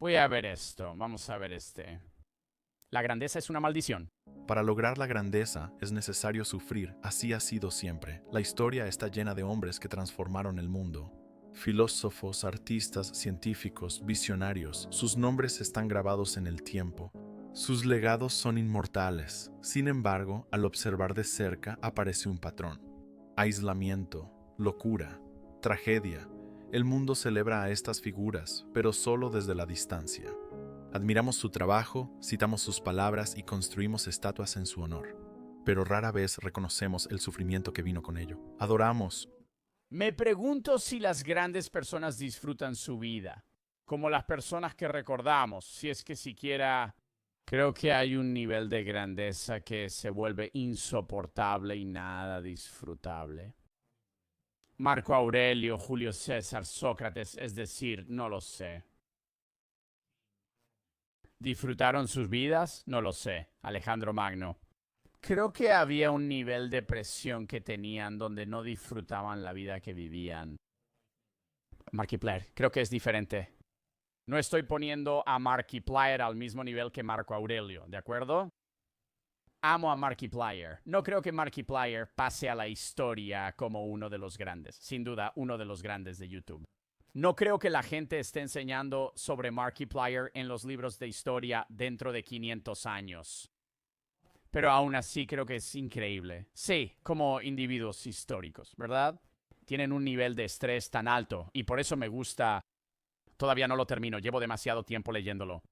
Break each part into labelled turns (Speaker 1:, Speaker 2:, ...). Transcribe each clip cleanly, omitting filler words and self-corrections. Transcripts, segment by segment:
Speaker 1: Voy a ver esto. Vamos a ver este. La grandeza es una maldición.
Speaker 2: Para lograr la grandeza es necesario sufrir, así ha sido siempre. La historia está llena de hombres que transformaron el mundo. Filósofos, artistas, científicos, visionarios, sus nombres están grabados en el tiempo. Sus legados son inmortales. Sin embargo, al observar de cerca aparece un patrón. Aislamiento, locura, tragedia. El mundo celebra a estas figuras, pero solo desde la distancia. Admiramos su trabajo, citamos sus palabras y construimos estatuas en su honor. Pero rara vez reconocemos el sufrimiento que vino con ello. Adoramos.
Speaker 1: Me pregunto si las grandes personas disfrutan su vida, como las personas que recordamos, si es que siquiera... Creo que hay un nivel de grandeza que se vuelve insoportable y nada disfrutable. Marco Aurelio, Julio César, Sócrates, es decir, no lo sé. ¿Disfrutaron sus vidas? No lo sé. Alejandro Magno. Creo que había un nivel de presión que tenían donde no disfrutaban la vida que vivían. Markiplier, creo que es diferente. No estoy poniendo a Markiplier al mismo nivel que Marco Aurelio, ¿de acuerdo? Amo a Markiplier. No creo que Markiplier pase a la historia como uno de los grandes. Sin duda, uno de los grandes de YouTube. No creo que la gente esté enseñando sobre Markiplier en los libros de historia dentro de 500 años. Pero aún así creo que es increíble. Sí, como individuos históricos, ¿verdad? Tienen un nivel de estrés tan alto y por eso me gusta. Todavía no lo termino, llevo demasiado tiempo leyéndolo.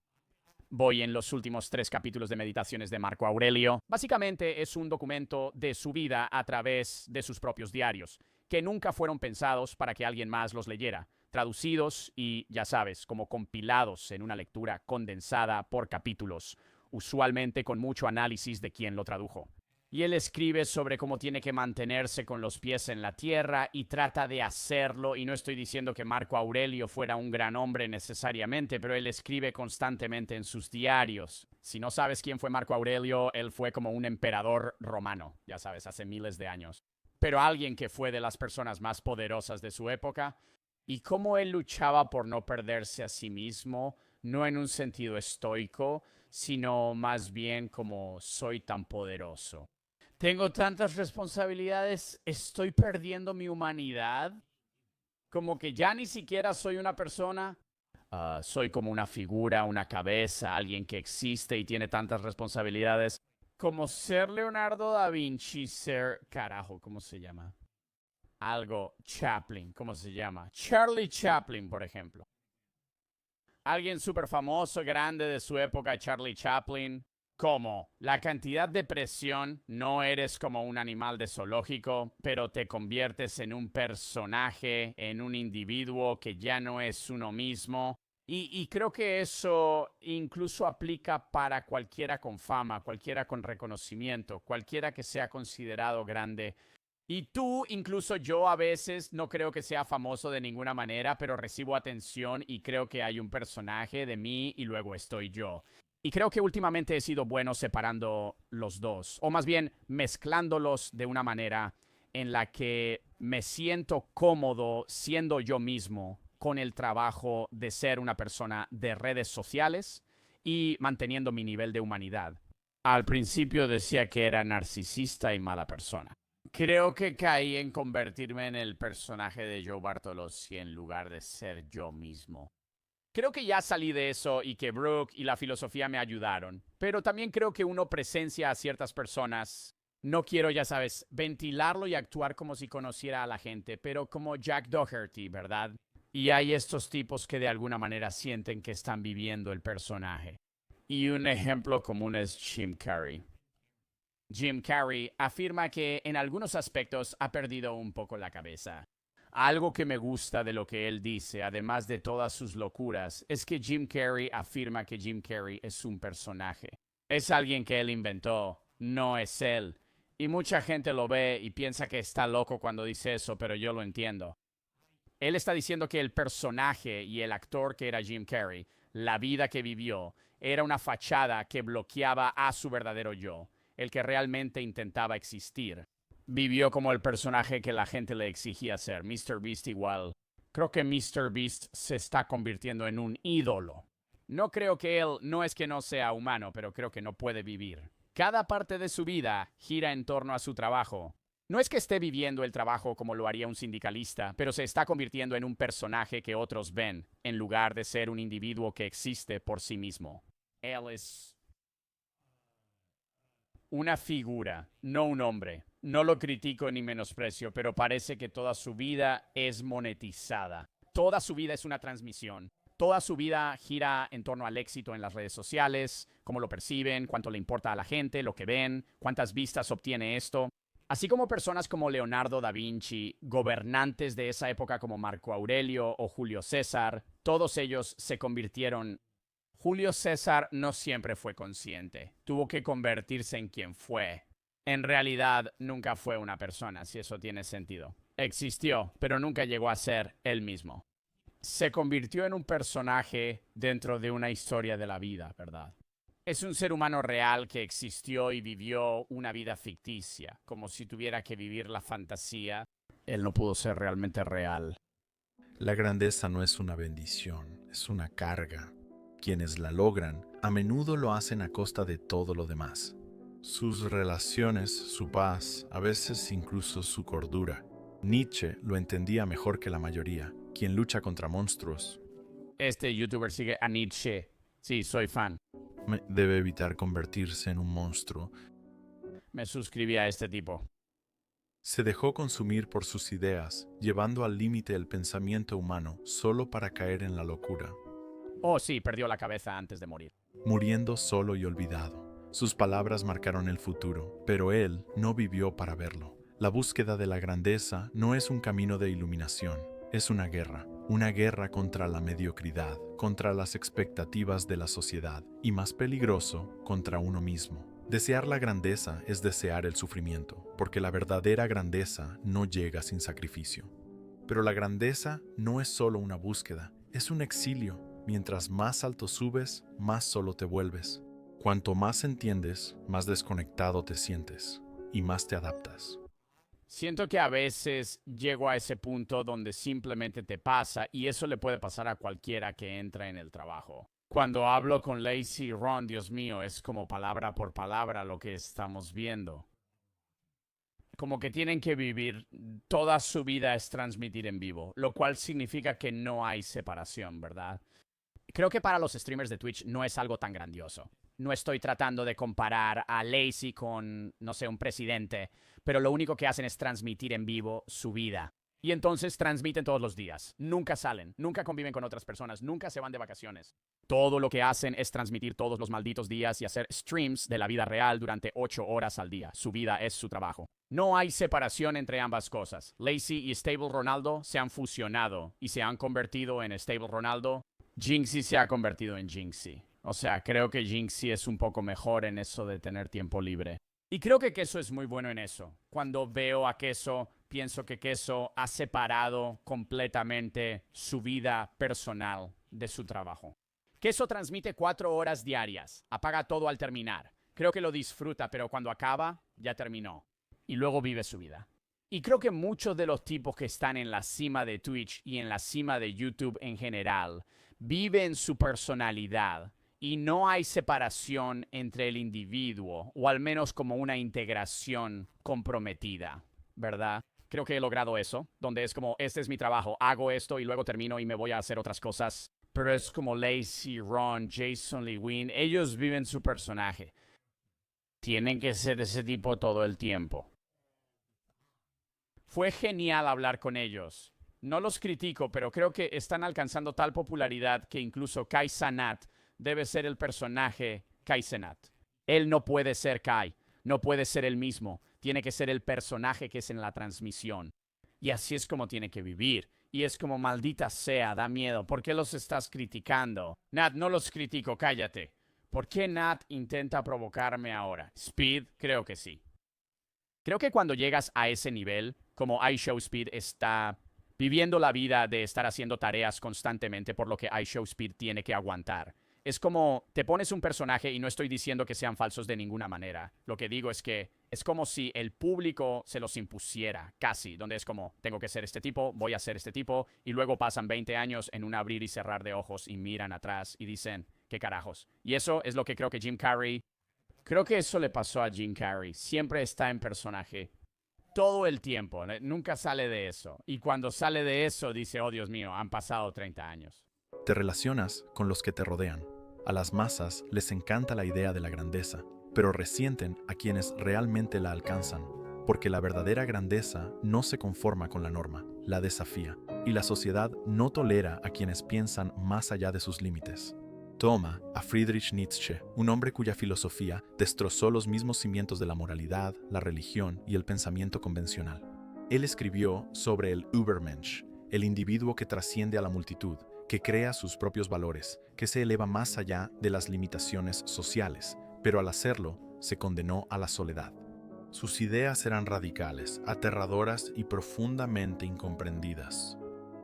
Speaker 1: Voy en los últimos 3 capítulos de Meditaciones de Marco Aurelio. Básicamente es un documento de su vida a través de sus propios diarios, que nunca fueron pensados para que alguien más los leyera, traducidos y, ya sabes, como compilados en una lectura condensada por capítulos, usualmente con mucho análisis de quién lo tradujo. Y él escribe sobre cómo tiene que mantenerse con los pies en la tierra y trata de hacerlo, y no estoy diciendo que Marco Aurelio fuera un gran hombre necesariamente, pero él escribe constantemente en sus diarios. Si no sabes quién fue Marco Aurelio, él fue como un emperador romano, ya sabes, hace miles de años. Pero alguien que fue de las personas más poderosas de su época, y cómo él luchaba por no perderse a sí mismo, no en un sentido estoico, sino más bien como soy tan poderoso. Tengo tantas responsabilidades, estoy perdiendo mi humanidad, como que ya ni siquiera soy una persona. Soy como una figura, una cabeza, alguien que existe y tiene tantas responsabilidades. Como ser Leonardo da Vinci, ser... Carajo, ¿cómo se llama? Algo Chaplin, ¿cómo se llama? Charlie Chaplin, por ejemplo. Alguien súper famoso, grande de su época, Charlie Chaplin. Como la cantidad de presión, no eres como un animal de zoológico, pero te conviertes en un personaje, en un individuo que ya no es uno mismo. Y creo que eso incluso aplica para cualquiera con fama, cualquiera con reconocimiento, cualquiera que sea considerado grande. Y tú, incluso yo a veces, no creo que sea famoso de ninguna manera, pero recibo atención y creo que hay un personaje de mí y luego estoy yo. Y creo que últimamente he sido bueno separando los dos, o más bien mezclándolos de una manera en la que me siento cómodo siendo yo mismo con el trabajo de ser una persona de redes sociales y manteniendo mi nivel de humanidad. Al principio decía que era narcisista y mala persona. Creo que caí en convertirme en el personaje de Joe Bartolozzi en lugar de ser yo mismo. Creo que ya salí de eso y que Brooke y la filosofía me ayudaron, pero también creo que uno presencia a ciertas personas. No quiero, ya sabes, ventilarlo y actuar como si conociera a la gente, pero como Jack Doherty, ¿verdad? Y hay estos tipos que de alguna manera sienten que están viviendo el personaje. Y un ejemplo común es Jim Carrey. Jim Carrey afirma que en algunos aspectos ha perdido un poco la cabeza. Algo que me gusta de lo que él dice, además de todas sus locuras, es que Jim Carrey afirma que Jim Carrey es un personaje. Es alguien que él inventó, no es él. Y mucha gente lo ve y piensa que está loco cuando dice eso, pero yo lo entiendo. Él está diciendo que el personaje y el actor que era Jim Carrey, la vida que vivió, era una fachada que bloqueaba a su verdadero yo, el que realmente intentaba existir. Vivió como el personaje que la gente le exigía ser, Mr. Beast igual. Creo que Mr. Beast se está convirtiendo en un ídolo. No creo que él, no es que no sea humano, pero creo que no puede vivir. Cada parte de su vida gira en torno a su trabajo. No es que esté viviendo el trabajo como lo haría un sindicalista, pero se está convirtiendo en un personaje que otros ven, en lugar de ser un individuo que existe por sí mismo. Él es una figura, no un hombre. No lo critico ni menosprecio, pero parece que toda su vida es monetizada. Toda su vida es una transmisión. Toda su vida gira en torno al éxito en las redes sociales, cómo lo perciben, cuánto le importa a la gente, lo que ven, cuántas vistas obtiene esto. Así como personas como Leonardo da Vinci, gobernantes de esa época como Marco Aurelio o Julio César, todos ellos se convirtieron. Julio César no siempre fue consciente, tuvo que convertirse en quien fue. En realidad nunca fue una persona, si eso tiene sentido. Existió, pero nunca llegó a ser él mismo. Se convirtió en un personaje dentro de una historia de la vida, ¿verdad? Es un ser humano real que existió y vivió una vida ficticia, como si tuviera que vivir la fantasía. Él no pudo ser realmente real.
Speaker 2: La grandeza no es una bendición, es una carga. Quienes la logran, a menudo lo hacen a costa de todo lo demás. Sus relaciones, su paz, a veces incluso su cordura. Nietzsche lo entendía mejor que la mayoría. Quien lucha contra monstruos
Speaker 1: Este youtuber sigue a Nietzsche. Sí, soy fan.
Speaker 2: debe evitar convertirse en un monstruo.
Speaker 1: Me suscribí a este tipo.
Speaker 2: Se dejó consumir por sus ideas, llevando al límite el pensamiento humano solo para caer en la locura,
Speaker 1: Oh, sí, perdió la cabeza antes de morir.
Speaker 2: muriendo solo y olvidado. Sus palabras marcaron el futuro, pero él no vivió para verlo. La búsqueda de la grandeza no es un camino de iluminación, es una guerra contra la mediocridad, contra las expectativas de la sociedad y, más peligroso, contra uno mismo. Desear la grandeza es desear el sufrimiento, porque la verdadera grandeza no llega sin sacrificio. Pero la grandeza no es solo una búsqueda, es un exilio. Mientras más alto subes, más solo te vuelves. Cuanto más entiendes, más desconectado te sientes y más te adaptas.
Speaker 1: Siento que a veces llego a ese punto donde simplemente te pasa y eso le puede pasar a cualquiera que entra en el trabajo. Cuando hablo con Lacey y Ron, Dios mío, es como palabra por palabra lo que estamos viendo. Como que tienen que vivir, toda su vida es transmitir en vivo, lo cual significa que no hay separación, ¿verdad? Creo que para los streamers de Twitch no es algo tan grandioso. No estoy tratando de comparar a Lacey con, no sé, un presidente, pero lo único que hacen es transmitir en vivo su vida. Y entonces transmiten todos los días. Nunca salen, nunca conviven con otras personas, nunca se van de vacaciones. Todo lo que hacen es transmitir todos los malditos días y hacer streams de la vida real durante 8 horas al día. Su vida es su trabajo. No hay separación entre ambas cosas. Lacey y Stable Ronaldo se han fusionado y se han convertido en Stable Ronaldo. Jinxie se ha convertido en Jinxie. O sea, creo que Jinxie es un poco mejor en eso de tener tiempo libre. Y creo que Queso es muy bueno en eso. Cuando veo a Queso, pienso que Queso ha separado completamente su vida personal de su trabajo. Queso transmite 4 horas diarias. Apaga todo al terminar. Creo que lo disfruta, pero cuando acaba, ya terminó. Y luego vive su vida. Y creo que muchos de los tipos que están en la cima de Twitch y en la cima de YouTube en general viven su personalidad y no hay separación entre el individuo, o al menos como una integración comprometida, ¿verdad? Creo que he logrado eso, donde es como, este es mi trabajo, hago esto y luego termino y me voy a hacer otras cosas. Pero es como Lacey, Ron, Jason Lewin, ellos viven su personaje. Tienen que ser ese tipo todo el tiempo. Fue genial hablar con ellos. No los critico, pero creo que están alcanzando tal popularidad que incluso Kai Cenat debe ser el personaje Kai Cenat. Él no puede ser Kai, no puede ser él mismo, tiene que ser el personaje que es en la transmisión. Y así es como tiene que vivir. Y es como, maldita sea, da miedo. ¿Por qué los estás criticando? Nat, no los critico, cállate. ¿Por qué Nat intenta provocarme ahora? ¿Speed? Creo que sí. Creo que cuando llegas a ese nivel, como iShowSpeed está viviendo la vida de estar haciendo tareas constantemente, por lo que iShowSpeed tiene que aguantar. Es como, te pones un personaje y no estoy diciendo que sean falsos de ninguna manera. Lo que digo es que es como si el público se los impusiera, casi, donde es como, tengo que ser este tipo, voy a ser este tipo, y luego pasan 20 años en un abrir y cerrar de ojos y miran atrás y dicen, ¿Qué carajos? Y eso es lo que creo que Jim Carrey... Creo que eso le pasó a Jim Carrey. Siempre está en personaje. Todo el tiempo. Nunca sale de eso. Y cuando sale de eso dice, oh Dios mío, han pasado 30 años.
Speaker 2: Te relacionas con los que te rodean. A las masas les encanta la idea de la grandeza, pero resienten a quienes realmente la alcanzan, porque la verdadera grandeza no se conforma con la norma, la desafía, y la sociedad no tolera a quienes piensan más allá de sus límites. Toma a Friedrich Nietzsche, un hombre cuya filosofía destrozó los mismos cimientos de la moralidad, la religión y el pensamiento convencional. Él escribió sobre el Übermensch, el individuo que trasciende a la multitud, que crea sus propios valores, que se eleva más allá de las limitaciones sociales, pero al hacerlo se condenó a la soledad. Sus ideas eran radicales, aterradoras y profundamente incomprendidas.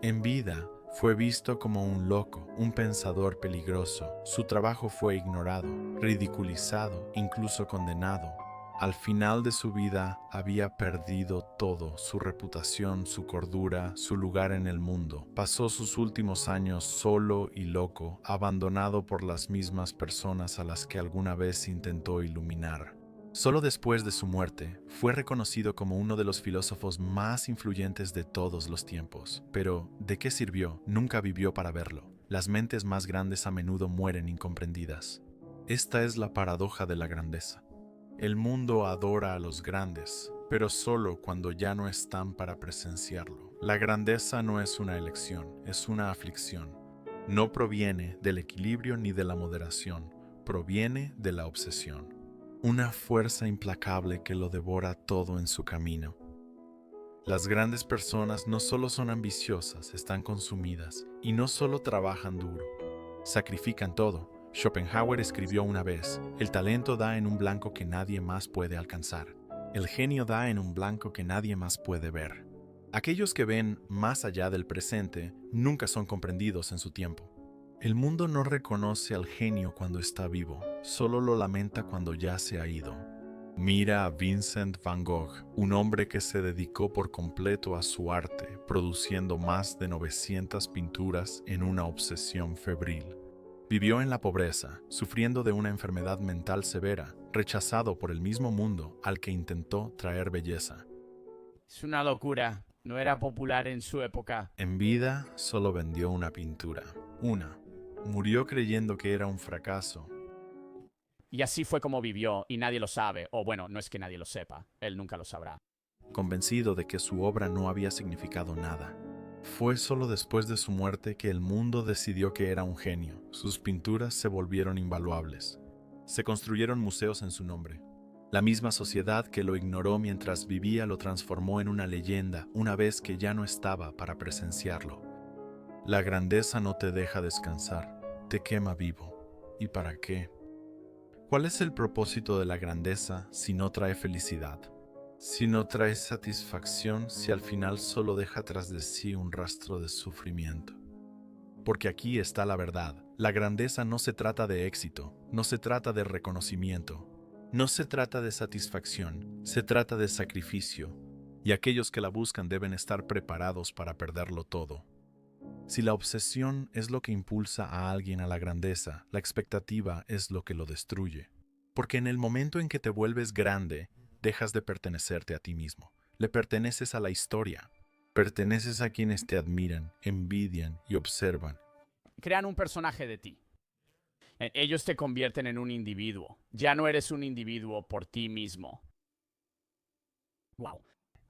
Speaker 2: En vida, fue visto como un loco, un pensador peligroso. Su trabajo fue ignorado, ridiculizado, incluso condenado. Al final de su vida había perdido todo, su reputación, su cordura, su lugar en el mundo. Pasó sus últimos años solo y loco, abandonado por las mismas personas a las que alguna vez intentó iluminar. Solo después de su muerte, fue reconocido como uno de los filósofos más influyentes de todos los tiempos. Pero, ¿de qué sirvió? Nunca vivió para verlo. Las mentes más grandes a menudo mueren incomprendidas. Esta es la paradoja de la grandeza. El mundo adora a los grandes, pero solo cuando ya no están para presenciarlo. La grandeza no es una elección, es una aflicción. No proviene del equilibrio ni de la moderación, proviene de la obsesión. Una fuerza implacable que lo devora todo en su camino. Las grandes personas no solo son ambiciosas, están consumidas, y no solo trabajan duro, sacrifican todo. Schopenhauer escribió una vez, el talento da en un blanco que nadie más puede alcanzar. El genio da en un blanco que nadie más puede ver. Aquellos que ven más allá del presente nunca son comprendidos en su tiempo. El mundo no reconoce al genio cuando está vivo, solo lo lamenta cuando ya se ha ido. Mira a Vincent van Gogh, un hombre que se dedicó por completo a su arte, produciendo más de 900 pinturas en una obsesión febril. Vivió en la pobreza, sufriendo de una enfermedad mental severa, rechazado por el mismo mundo al que intentó traer belleza.
Speaker 1: Es una locura. No era popular en su época.
Speaker 2: En vida solo vendió una pintura. Una. Murió creyendo que era un fracaso.
Speaker 1: Y así fue como vivió, y nadie lo sabe. O bueno, no es que nadie lo sepa. Él nunca lo sabrá.
Speaker 2: Convencido de que su obra no había significado nada. Fue solo después de su muerte que el mundo decidió que era un genio. Sus pinturas se volvieron invaluables. Se construyeron museos en su nombre. La misma sociedad que lo ignoró mientras vivía lo transformó en una leyenda una vez que ya no estaba para presenciarlo. La grandeza no te deja descansar, te quema vivo. ¿Y para qué? ¿Cuál es el propósito de la grandeza si no trae felicidad? Si no trae satisfacción, si al final solo deja tras de sí un rastro de sufrimiento. Porque aquí está la verdad. La grandeza no se trata de éxito, no se trata de reconocimiento, no se trata de satisfacción, se trata de sacrificio. Y aquellos que la buscan deben estar preparados para perderlo todo. Si la obsesión es lo que impulsa a alguien a la grandeza, la expectativa es lo que lo destruye. Porque en el momento en que te vuelves grande, dejas de pertenecerte a ti mismo. Le perteneces a la historia. Perteneces a quienes te admiran, envidian y observan.
Speaker 1: Crean un personaje de ti. Ellos te convierten en un individuo. Ya no eres un individuo por ti mismo. Wow.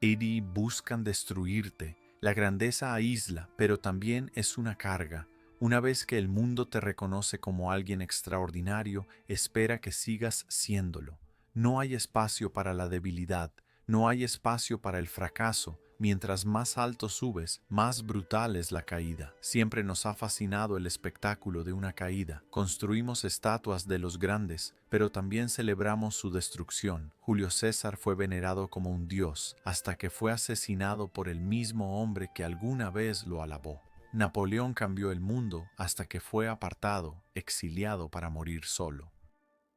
Speaker 2: Y buscan destruirte. La grandeza aísla, pero también es una carga. Una vez que el mundo te reconoce como alguien extraordinario, espera que sigas siéndolo. No hay espacio para la debilidad, no hay espacio para el fracaso. Mientras más alto subes, más brutal es la caída. Siempre nos ha fascinado el espectáculo de una caída. Construimos estatuas de los grandes, pero también celebramos su destrucción. Julio César fue venerado como un dios, hasta que fue asesinado por el mismo hombre que alguna vez lo alabó. Napoleón cambió el mundo hasta que fue apartado, exiliado para morir solo.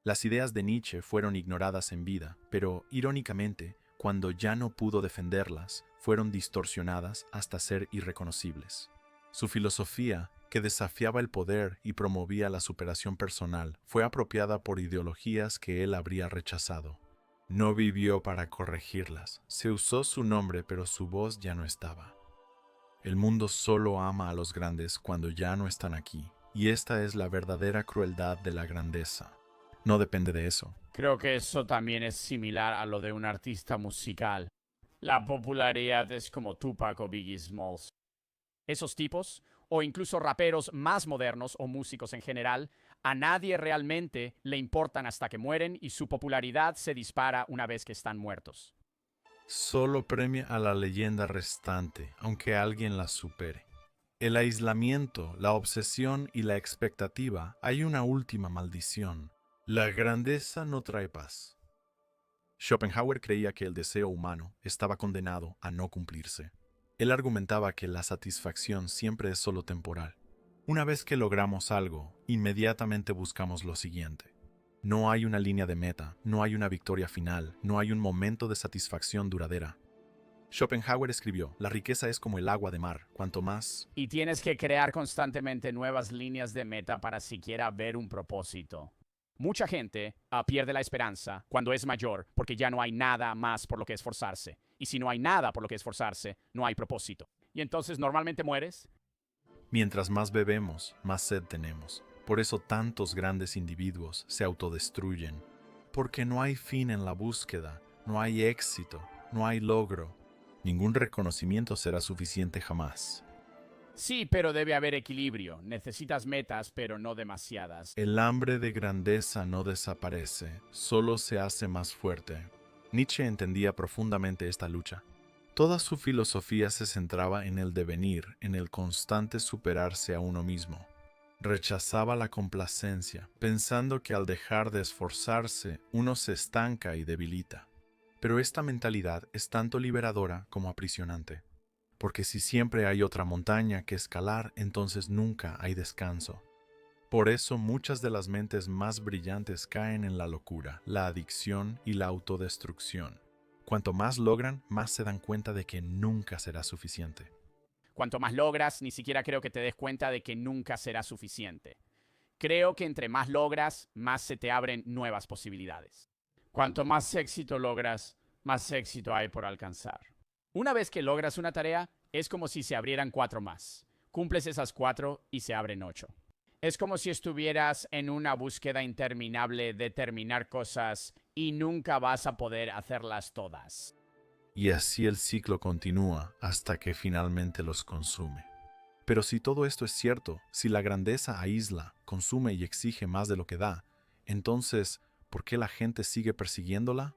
Speaker 2: Las ideas de Nietzsche fueron ignoradas en vida, pero, irónicamente, cuando ya no pudo defenderlas, fueron distorsionadas hasta ser irreconocibles. Su filosofía que desafiaba el poder y promovía la superación personal, fue apropiada por ideologías que él habría rechazado. No vivió para corregirlas. Se usó su nombre, pero su voz ya no estaba. El mundo solo ama a los grandes cuando ya no están aquí, y esta es la verdadera crueldad de la grandeza. No depende de eso.
Speaker 1: Creo que eso también es similar a lo de un artista musical. La popularidad es como Tupac o Biggie Smalls. Esos tipos, o incluso raperos más modernos o músicos en general, a nadie realmente le importan hasta que mueren y su popularidad se dispara una vez que están muertos.
Speaker 2: Solo premia a la leyenda restante, aunque alguien la supere. El aislamiento, la obsesión y la expectativa, hay una última maldición. La grandeza no trae paz. Schopenhauer creía que el deseo humano estaba condenado a no cumplirse. Él argumentaba que la satisfacción siempre es solo temporal. Una vez que logramos algo, inmediatamente buscamos lo siguiente. No hay una línea de meta, no hay una victoria final, no hay un momento de satisfacción duradera. Schopenhauer escribió, la riqueza es como el agua de mar, cuanto más...
Speaker 1: Y tienes que crear constantemente nuevas líneas de meta para siquiera ver un propósito. Mucha gente pierde la esperanza cuando es mayor porque ya no hay nada más por lo que esforzarse. Y si no hay nada por lo que esforzarse, no hay propósito. Y entonces normalmente mueres.
Speaker 2: Mientras más bebemos, más sed tenemos. Por eso tantos grandes individuos se autodestruyen. Porque no hay fin en la búsqueda, no hay éxito, no hay logro. Ningún reconocimiento será suficiente jamás.
Speaker 1: Sí, pero debe haber equilibrio. Necesitas metas, pero no demasiadas.
Speaker 2: El hambre de grandeza no desaparece, solo se hace más fuerte. Nietzsche entendía profundamente esta lucha. Toda su filosofía se centraba en el devenir, en el constante superarse a uno mismo. Rechazaba la complacencia, pensando que al dejar de esforzarse, uno se estanca y debilita. Pero esta mentalidad es tanto liberadora como aprisionante. Porque si siempre hay otra montaña que escalar, entonces nunca hay descanso. Por eso muchas de las mentes más brillantes caen en la locura, la adicción y la autodestrucción. Cuanto más logran, más se dan cuenta de que nunca será suficiente.
Speaker 1: Cuanto más logras, ni siquiera creo que te des cuenta de que nunca será suficiente. Creo que entre más logras, más se te abren nuevas posibilidades. Cuanto más éxito logras, más éxito hay por alcanzar. Una vez que logras una tarea, es como si se abrieran 4 más. Cumples esas 4 y se abren 8. Es como si estuvieras en una búsqueda interminable de terminar cosas y nunca vas a poder hacerlas todas.
Speaker 2: Y así el ciclo continúa hasta que finalmente los consume. Pero si todo esto es cierto, si la grandeza aísla, consume y exige más de lo que da, entonces, ¿por qué la gente sigue persiguiéndola?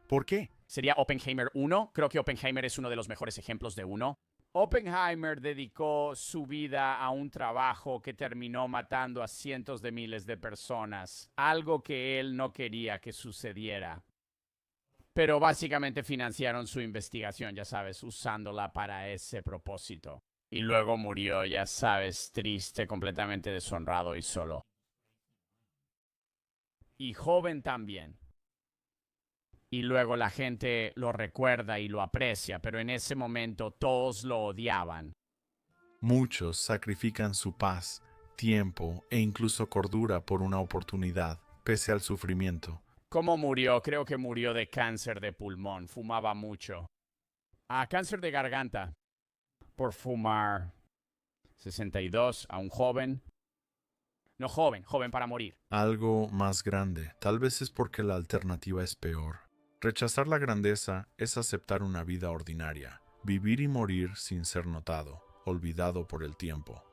Speaker 2: ¿Por qué?
Speaker 1: ¿Sería Oppenheimer 1? Creo que Oppenheimer es uno de los mejores ejemplos de uno. Oppenheimer dedicó su vida a un trabajo que terminó matando a cientos de miles de personas, algo que él no quería que sucediera. Pero básicamente financiaron su investigación, ya sabes, usándola para ese propósito. Y luego murió, ya sabes, triste, completamente deshonrado y solo. Y joven también. Y luego la gente lo recuerda y lo aprecia, pero en ese momento todos lo odiaban.
Speaker 2: Muchos sacrifican su paz, tiempo e incluso cordura por una oportunidad, pese al sufrimiento.
Speaker 1: ¿Cómo murió? Creo que murió de cáncer de pulmón. Fumaba mucho. Cáncer de garganta. Por fumar. 62, a un joven. No joven, joven para morir.
Speaker 2: Algo más grande, tal vez es porque la alternativa es peor. Rechazar la grandeza es aceptar una vida ordinaria, vivir y morir sin ser notado, olvidado por el tiempo.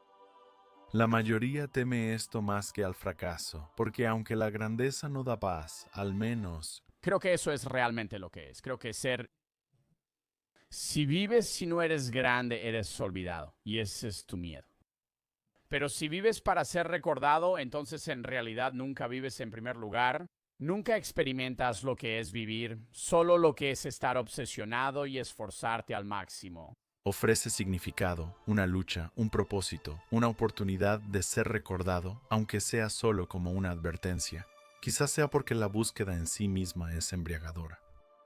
Speaker 2: La mayoría teme esto más que al fracaso, porque aunque la grandeza no da paz, al menos...
Speaker 1: Creo que eso es realmente lo que es. Creo que si vives si no eres grande, eres olvidado. Y ese es tu miedo. Pero si vives para ser recordado, entonces en realidad nunca vives en primer lugar. Nunca experimentas lo que es vivir, solo lo que es estar obsesionado y esforzarte al máximo.
Speaker 2: Ofrece significado, una lucha, un propósito, una oportunidad de ser recordado, aunque sea solo como una advertencia. Quizás sea porque la búsqueda en sí misma es embriagadora.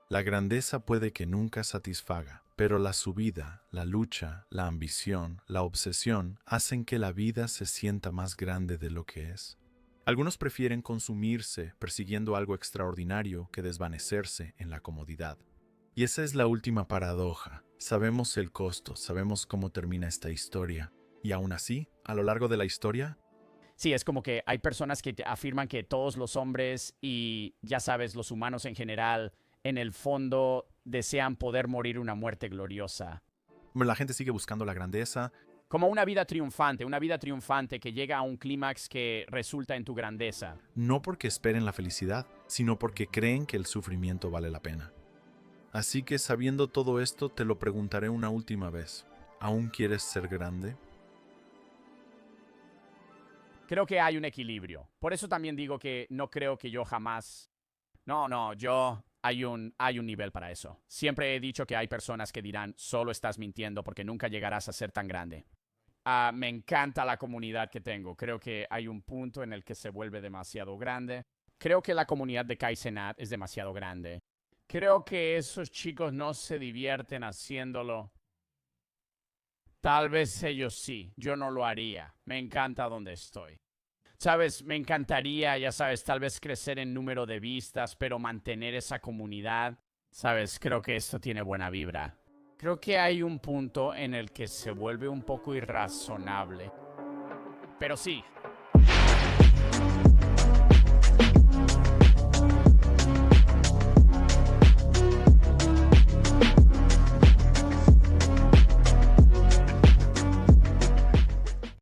Speaker 2: La grandeza puede que nunca satisfaga, Pero la subida, la lucha, la ambición, la obsesión hacen que la vida se sienta más grande de lo que es. Algunos prefieren consumirse persiguiendo algo extraordinario que desvanecerse en la comodidad. Y esa es la última paradoja. Sabemos el costo, sabemos cómo termina esta historia. Y aún así, a lo largo de la historia,
Speaker 1: Sí, es como que hay personas que afirman que todos los hombres y, ya sabes, los humanos en general, en el fondo desean poder morir una muerte gloriosa.
Speaker 2: la gente sigue buscando la grandeza.
Speaker 1: Como una vida triunfante que llega a un clímax que resulta en tu grandeza.
Speaker 2: No porque esperen la felicidad, sino porque creen que el sufrimiento vale la pena. Así que sabiendo todo esto, te lo preguntaré una última vez. ¿Aún quieres ser grande?
Speaker 1: Creo que hay un equilibrio. Por eso también digo que no creo que yo jamás... No, hay un nivel para eso. Siempre he dicho que hay personas que dirán, solo estás mintiendo porque nunca llegarás a ser tan grande. Me encanta la comunidad que tengo. Creo que hay un punto en el que se vuelve demasiado grande. Creo que la comunidad de Kaizenat es demasiado grande. Creo que esos chicos no se divierten haciéndolo. Tal vez ellos sí, yo no lo haría. Me encanta donde estoy. Sabes, me encantaría, ya sabes, tal vez crecer en número de vistas, pero mantener esa comunidad. Sabes, creo que esto tiene buena vibra. Creo que hay un punto en el que se vuelve un poco irrazonable. Pero sí,